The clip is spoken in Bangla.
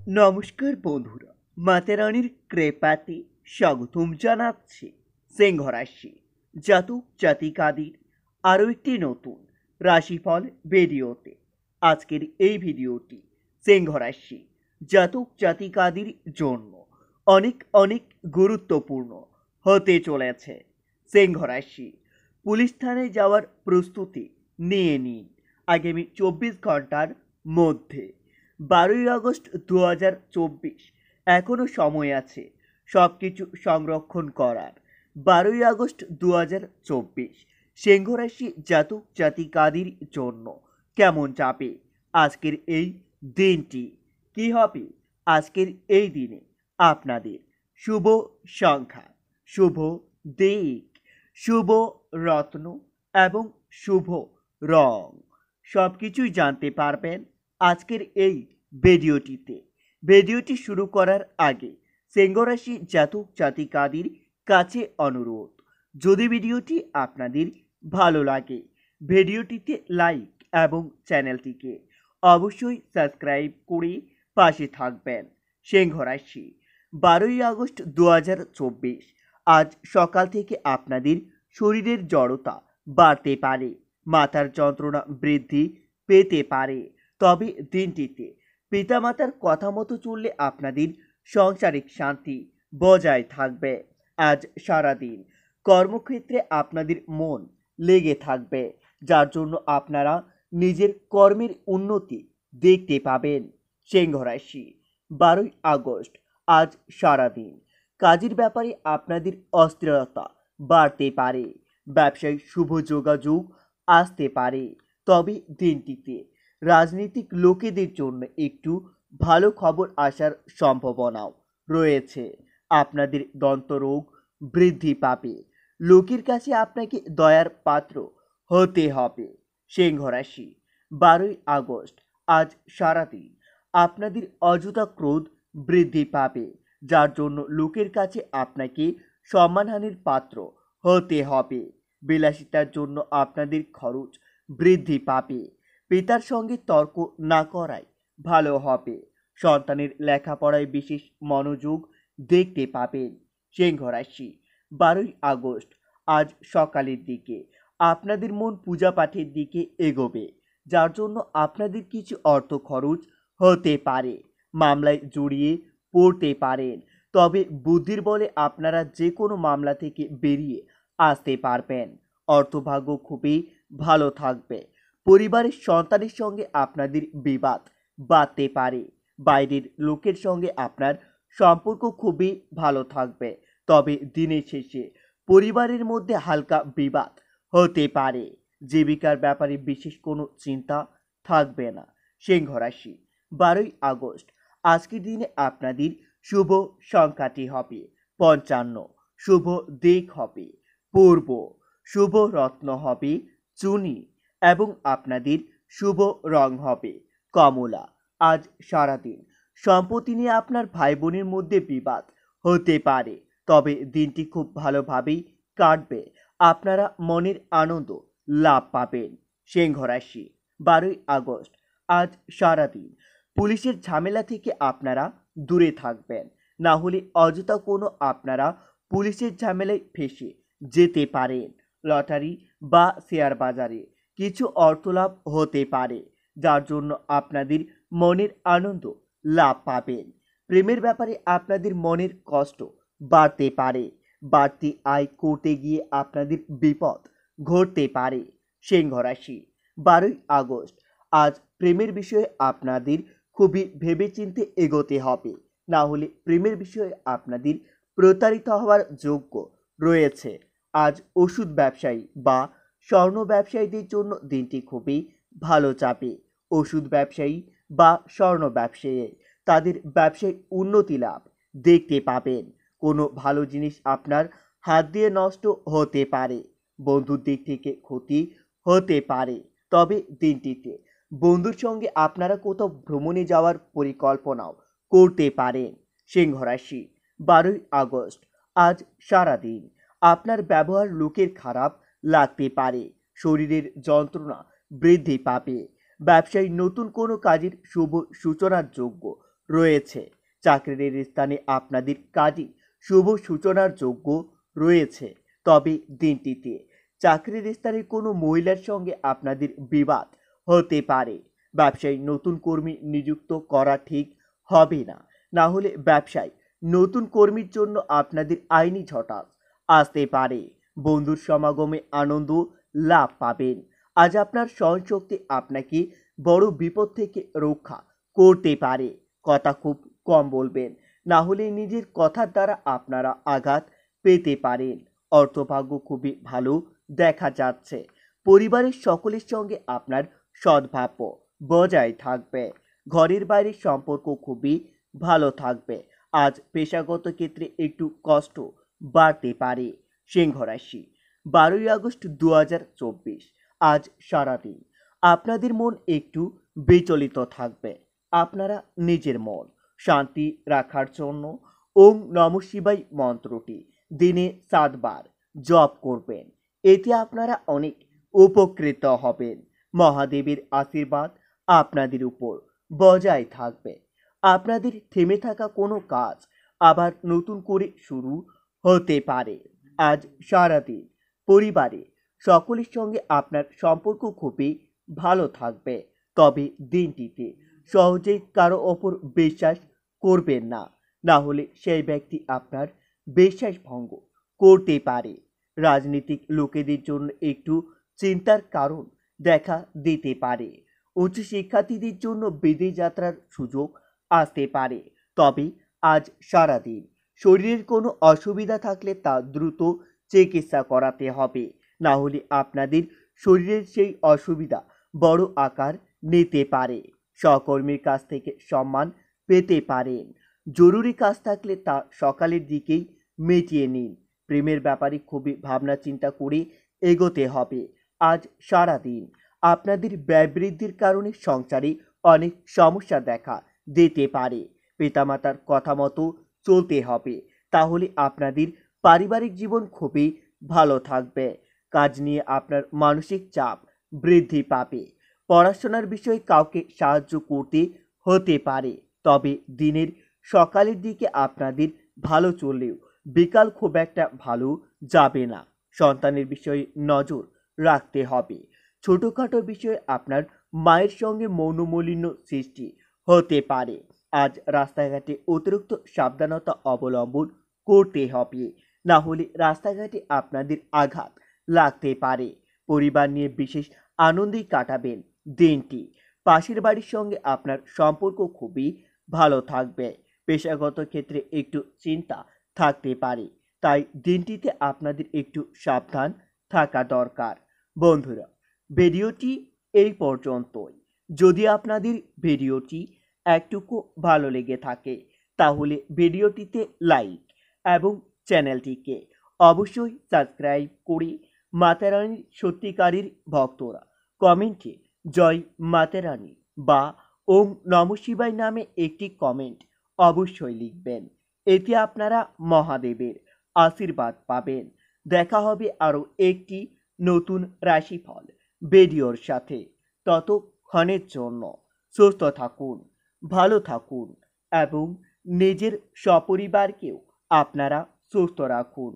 নমস্কার বন্ধুরা, মাতারানির কৃপাতে স্বাগতম জানাচ্ছি সিংহ রাশি জাতক জাতিকাদের আরও একটি নতুন রাশিফল ভিডিওতে। আজকের এই ভিডিওটি সিংহ রাশি জাতক জাতিকাদের জন্য অনেক অনেক গুরুত্বপূর্ণ হতে চলেছে। সিংহ রাশি পুলিশ থানায় যাওয়ার প্রস্তুতি নিয়ে নিন আগামী 24 ঘন্টার মধ্যে। 12ই আগস্ট 2024 এখনও সময় আছে সব কিছু সংরক্ষণ করার। 12ই আগস্ট 2024 সিংহ রাশি জাতক জাতিকাদের জন্য কেমন যাবে আজকের এই দিনটি? কি হবে আজকের এই দিনে আপনাদের শুভ সংখ্যা, শুভ দিক, শুভ রত্ন এবং শুভ রং সব কিছুই জানতে পারবেন আজকের এই ভিডিওটিতে। ভিডিওটি শুরু করার আগে সিংহ রাশি জাতক জাতিকাদের কাছে অনুরোধ, যদি ভিডিওটি আপনাদের ভালো লাগে ভিডিওটিতে লাইক এবং চ্যানেলটিকে অবশ্যই সাবস্ক্রাইব করে পাশে থাকবেন। সিংহ রাশি 12ই আগস্ট 2024 আজ সকাল থেকে আপনাদের শরীরের জড়তা বাড়তে পারে, মাথার যন্ত্রণা বৃদ্ধি পেতে পারে। তবে দিনটিতে পিতামাতার কথা মতো চললে আপনাদের সাংসারিক শান্তি বজায় থাকবে। আজ সারাদিন কর্মক্ষেত্রে আপনাদের মন লেগে থাকবে, যার জন্য আপনারা নিজের কর্মের উন্নতি দেখতে পাবেন। সিংহ রাশি 12ই আগস্ট আজ সারাদিন কাজের ব্যাপারে আপনাদের অস্থিরতা বাড়তে পারে, ব্যবসায় শুভ যোগাযোগ আসতে পারে। তবে দিনটিতে রাজনৈতিক লোকেদের জন্য একটু ভালো খবর আসার সম্ভাবনাও রয়েছে। আপনাদের দন্তরোগ বৃদ্ধি পাবে, লোকের কাছে আপনাকে দয়ার পাত্র হতে হবে। সিংহ রাশি 12ই আগস্ট আজ সারাদিন আপনাদের অযথা ক্রোধ বৃদ্ধি পাবে, যার জন্য লোকের কাছে আপনাকে সম্মানহানির পাত্র হতে হবে। বিলাসিতার জন্য আপনাদের খরচ বৃদ্ধি পাবে, পিতার সঙ্গে তর্ক না করাই ভালো হবে। সন্তানের লেখাপড়ায় বিশেষ মনোযোগ দেখতে পাবেন। সিংহ রাশি 12ই আগস্ট আজ সকালের দিকে আপনাদের মন পূজা পাঠের দিকে এগোবে, যার জন্য আপনাদের কিছু অর্থ খরচ হতে পারে, মামলায় জড়িয়ে পড়তে পারেন। তবে বুদ্ধির বলে আপনারা যে কোনো মামলা থেকে বেরিয়ে আসতে পারবেন। অর্থভাগ্য খুবই ভালো থাকবে। পরিবারের সন্তানের সঙ্গে আপনাদের বিবাদ বাড়তে পারে, বাইরের লোকের সঙ্গে আপনার সম্পর্ক খুবই ভালো থাকবে। তবে দিনের শেষে পরিবারের মধ্যে হালকা বিবাদ হতে পারে, জীবিকার ব্যাপারে বিশেষ কোনো চিন্তা থাকবে না। সিংহ রাশি 12ই আগস্ট আজকের দিনে আপনাদের শুভ সংখ্যাটি হবে 55, শুভ দিক হবে পূর্ব, শুভ রত্ন হবে চুনি এবং আপনাদের শুভ রং হবে কমলা। আজ সারাদিন সম্পত্তি নিয়ে আপনার ভাই বোনের মধ্যে বিবাদ হতে পারে, তবে দিনটি খুব ভালোভাবেই কাটবে। আপনারা মনের আনন্দ লাভ পাবেন। সিংহ রাশি 12ই আগস্ট আজ সারাদিন পুলিশের ঝামেলা থেকে আপনারা দূরে থাকবেন, না হলে অযথা কোনো আপনারা পুলিশের ঝামেলায় ফেঁসে যেতে পারেন। লটারি বা শেয়ার বাজারে কিছু অর্থলাভ হতে পারে, যার জন্য আপনাদের মনের আনন্দ লাভ পাবেন। প্রেমের ব্যাপারে আপনাদের মনের কষ্ট বাড়তে পারে, বাড়তি আয় করতে গিয়ে আপনাদের বিপদ ঘটতে পারে। সিংহ রাশি 12ই আগস্ট আজ প্রেমের বিষয়ে আপনাদের খুবই ভেবেচিন্তে এগোতে হবে, না হলে প্রেমের বিষয়ে আপনাদের প্রতারিত হওয়ার যোগ্য রয়েছে। আজ ওষুধ ব্যবসায়ী বা স্বর্ণ ব্যবসায়ীদের জন্য দিনটি খুবই ভালো যাবে। ওষুধ ব্যবসায়ী বা স্বর্ণ ব্যবসায়ী তাদের ব্যবসায় উন্নতি লাভ দেখতে পাবেন। কোনো ভালো জিনিস আপনার হাত দিয়ে নষ্ট হতে পারে, বন্ধুর দিক থেকে ক্ষতি হতে পারে। তবে দিনটিতে বন্ধুর সঙ্গে আপনারা কোথাও ভ্রমণে যাওয়ার পরিকল্পনাও করতে পারেন। সিংহ রাশি 12ই আগস্ট আজ সারাদিন আপনার ব্যবহার লোকের খারাপ লাগতে পারে, শরীরের যন্ত্রণা বৃদ্ধি পাবে। ব্যবসায় নতুন কোনো কাজের শুভ সূচনার যোগ্য রয়েছে। চাকরির স্থানে আপনাদের কাজে শুভ সূচনার যোগ্য রয়েছে। তবে দিনটিতে চাকরির স্থানে কোনো মহিলার সঙ্গে আপনাদের বিবাদ হতে পারে। ব্যবসায় নতুন কর্মী নিযুক্ত করা ঠিক হবে না। না হলে ব্যবসায় নতুন কর্মীর জন্য আপনাদের আইনি ঝটাস আসতে পারে। বন্ধুর সমাগমে আনন্দ লাভ পাবেন। আজ আপনার সহনশক্তি আপনাকে বড় বিপদ থেকে রক্ষা করতে পারে। কথা খুব কম বলবেন, না হলে নিজের কথার দ্বারা আপনারা আঘাত পেতে পারেন। অর্থভাগ্য খুবই ভালো দেখা যাচ্ছে। পরিবারের সকলের সঙ্গে আপনার সদ্ভাব্য বজায় থাকবে। ঘরের বাইরের সম্পর্ক খুবই ভালো থাকবে। আজ পেশাগত ক্ষেত্রে একটু কষ্ট বাড়তে পারে। সিংহ রাশি, 12ই আগস্ট 2024। আজ সারাদিন আপনাদের মন একটু বিচলিত থাকবে। আপনারা নিজের মন শান্তি রাখার জন্য ওম নমঃ শিবায় মন্ত্রটি দিনে 7 বার জপ করবেন। এতে আপনারা অনেক উপকৃত হবেন। মহাদেবের আশীর্বাদ আপনাদের উপর বজায় থাকবে। আপনাদের থেমে থাকা কোনো কাজ আবার নতুন করে শুরু হতে পারে। আজ সারাদিন পরিবারে সকলের সঙ্গে আপনার সম্পর্ক খুবই ভালো থাকবে। তবে দিনটিতে সহজেই কারো ওপর বিশ্বাস করবেন না, না হলে সেই ব্যক্তি আপনার বিশ্বাস ভঙ্গ করতে পারে। রাজনীতিক লোকেদের জন্য একটু চিন্তার কারণ দেখা দিতে পারে। উচ্চ শিক্ষার্থীদের জন্য বিদেশ যাত্রার সুযোগ আসতে পারে। তবে আজ সারাদিন শরীরের কোনো অসুবিধা থাকলে তা দ্রুত চিকিৎসা করাতে হবে। না হলে আপনাদের শরীরের সেই অসুবিধা বড় আকার নিতে পারে। সহকর্মীর কাছ থেকে সম্মান পেতে পারেন। জরুরি কাজ থাকলে তা সকালের দিকেই মিটিয়ে নিন। প্রেমের ব্যাপারে খুবই ভাবনা চিন্তা করে এগোতে হবে। আজ সারাদিন আপনাদের ব্যয় বৃদ্ধির কারণে সংসারে অনেক সমস্যা দেখা দিতে পারে। পিতামাতার কথা মতো চলতে হবে, তাহলে আপনাদের পারিবারিক জীবন খুবই ভালো থাকবে। কাজ নিয়ে আপনার মানসিক চাপ বৃদ্ধি পাবে। পড়াশোনার বিষয়ে কাউকে সাহায্য করতে হতে পারে। তবে দিনের সকালের দিকে আপনাদের ভালো চললেও বিকাল খুব একটা ভালো যাবে না। সন্তানের বিষয়ে নজর রাখতে হবে। ছোটোখাটো বিষয়ে আপনার মায়ের সঙ্গে মনোমালিন্য সৃষ্টি হতে পারে। আজ রাস্তাঘাটে অতিরিক্ত সাবধানতা অবলম্বন করতে হবে, না হলে রাস্তাঘাটে আপনাদের আঘাত লাগতে পারে। পরিবার নিয়ে বিশেষ আনন্দেই কাটাবেন দিনটি। পাশের বাড়ির সঙ্গে আপনার সম্পর্ক খুবই ভালো থাকবে। পেশাগত ক্ষেত্রে একটু চিন্তা থাকতে পারে, তাই দিনটিতে আপনাদের একটু সাবধান থাকা দরকার। বন্ধুরা, ভিডিওটি এই পর্যন্তই। যদি আপনাদের ভিডিওটি একটুকু ভালো লেগে থাকে তাহলে ভিডিওটিতে লাইক এবং চ্যানেলটিকে অবশ্যই সাবস্ক্রাইব করে মাতারানির সত্যিকারের ভক্তরা কমেন্টে জয় মাতারানী বা ওম নমঃ শিবায় নামে একটি কমেন্ট অবশ্যই লিখবেন। এতে আপনারা মহাদেবের আশীর্বাদ পাবেন। দেখা হবে আরও একটি নতুন রাশিফল ভিডিওর সাথে। ততক্ষণের জন্য সুস্থ থাকুন, ভালো থাকুন এবং নিজের সপরিবারকেও আপনারা সুস্থ রাখুন।